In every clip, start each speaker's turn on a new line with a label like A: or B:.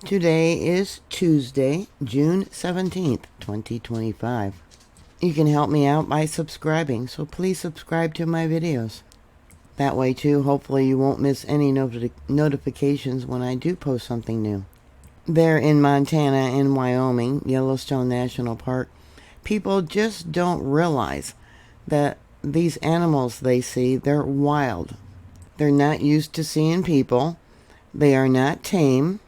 A: Today is Tuesday, June 17th, 2025. You can help me out by subscribing, so please subscribe to my videos. That way too, hopefully you won't miss any notifications when I do post something new. There in Montana and Wyoming, Yellowstone National Park, people just don't realize that these animals they see, they're wild. They're not used to seeing people. They are not tame.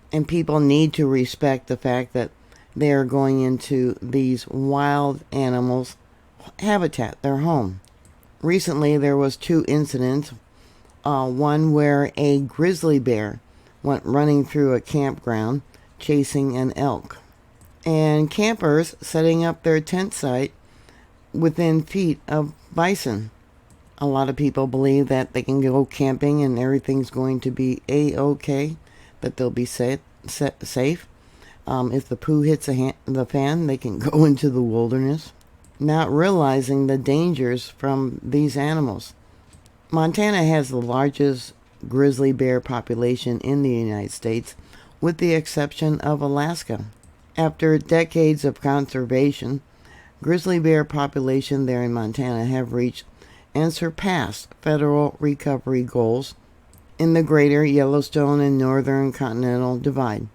A: And people need to respect the fact that they are going into these wild animals' habitat, their home. Recently, there was 2 incidents. One where a grizzly bear went running through a campground chasing an elk. And campers setting up their tent site within feet of bison. A lot of people believe that they can go camping and everything's going to be A-OK, that they'll be safe. If the poo hits the fan, they can go into the wilderness, not realizing the dangers from these animals. Montana has the largest grizzly bear population in the United States, with the exception of Alaska. After decades of conservation, grizzly bear population there in Montana have reached and surpassed federal recovery goals in the greater Yellowstone and Northern Continental Divide.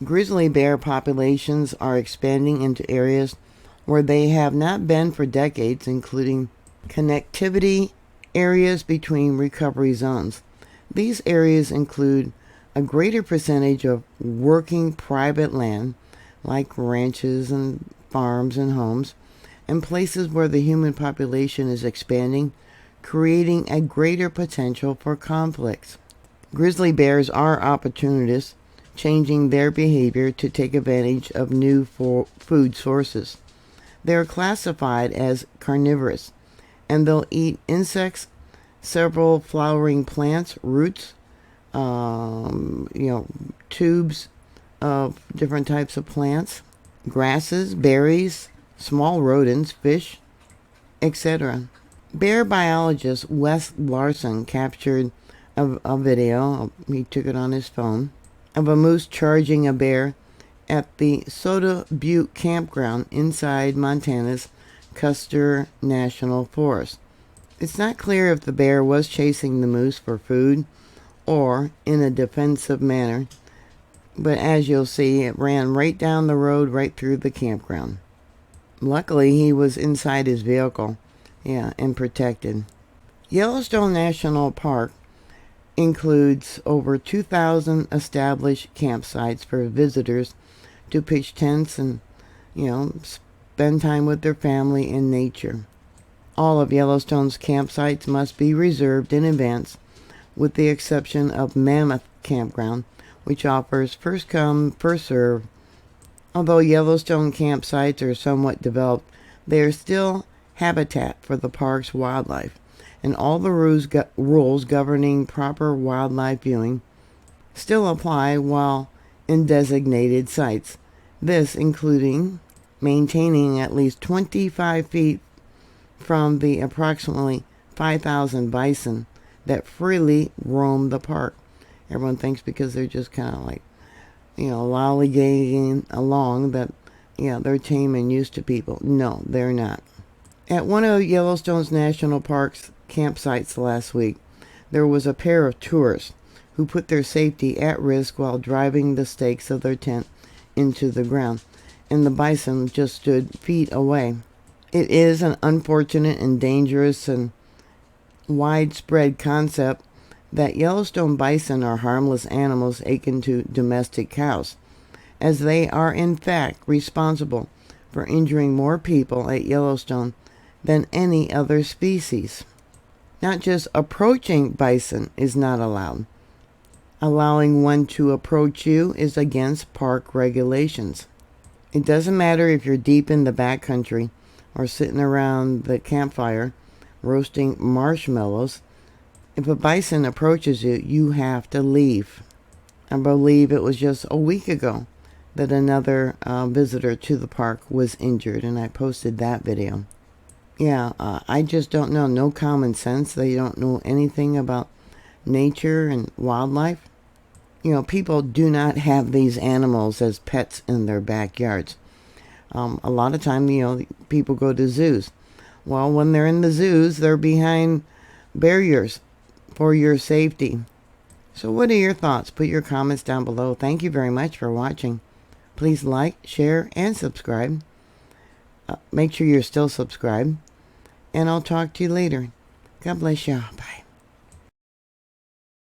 A: Grizzly bear populations are expanding into areas where they have not been for decades, including connectivity areas between recovery zones. These areas include a greater percentage of working private land, like ranches and farms and homes, and places where the human population is expanding, creating a greater potential for conflicts. Grizzly bears are opportunists, changing their behavior to take advantage of new food sources. They are classified as carnivorous, and they'll eat insects, several flowering plants, roots, tubes of different types of plants, grasses, berries, small rodents, fish, etc. Bear biologist Wes Larson captured a video, he took it on his phone, of a moose charging a bear at the Soda Butte Campground inside Montana's Custer National Forest. It's not clear if the bear was chasing the moose for food or in a defensive manner, but as you'll see, it ran right down the road right through the campground. Luckily, he was inside his vehicle, and protected. Yellowstone National Park includes over 2,000 established campsites for visitors to pitch tents and, spend time with their family in nature. All of Yellowstone's campsites must be reserved in advance, with the exception of Mammoth Campground, which offers first come, first serve. Although Yellowstone campsites are somewhat developed, they are still habitat for the park's wildlife, and all the rules governing proper wildlife viewing still apply while in designated sites. This including maintaining at least 25 feet from the approximately 5,000 bison that freely roam the park. Everyone thinks because they're just kind of like, lollygagging along that, they're tame and used to people. No, they're not. At one of Yellowstone's National Park's campsites last week, there was a pair of tourists who put their safety at risk while driving the stakes of their tent into the ground, and the bison just stood feet away. It is an unfortunate and dangerous and widespread concept that Yellowstone bison are harmless animals akin to domestic cows, as they are in fact responsible for injuring more people at Yellowstone than any other species. Not just approaching bison is not allowed. Allowing one to approach you is against park regulations. It doesn't matter if you're deep in the backcountry or sitting around the campfire roasting marshmallows. If a bison approaches you, you have to leave. I believe it was just a week ago that another visitor to the park was injured, and I posted that video. I just don't know. No common sense. They don't know anything about nature and wildlife. people do not have these animals as pets in their backyards. A lot of time, people go to zoos. Well, when they're in the zoos, they're behind barriers for your safety. So what are your thoughts? Put your comments down below. Thank you very much for watching. Please like, share, and subscribe. Make sure you're still subscribed. And I'll talk to you later. God bless you. Bye.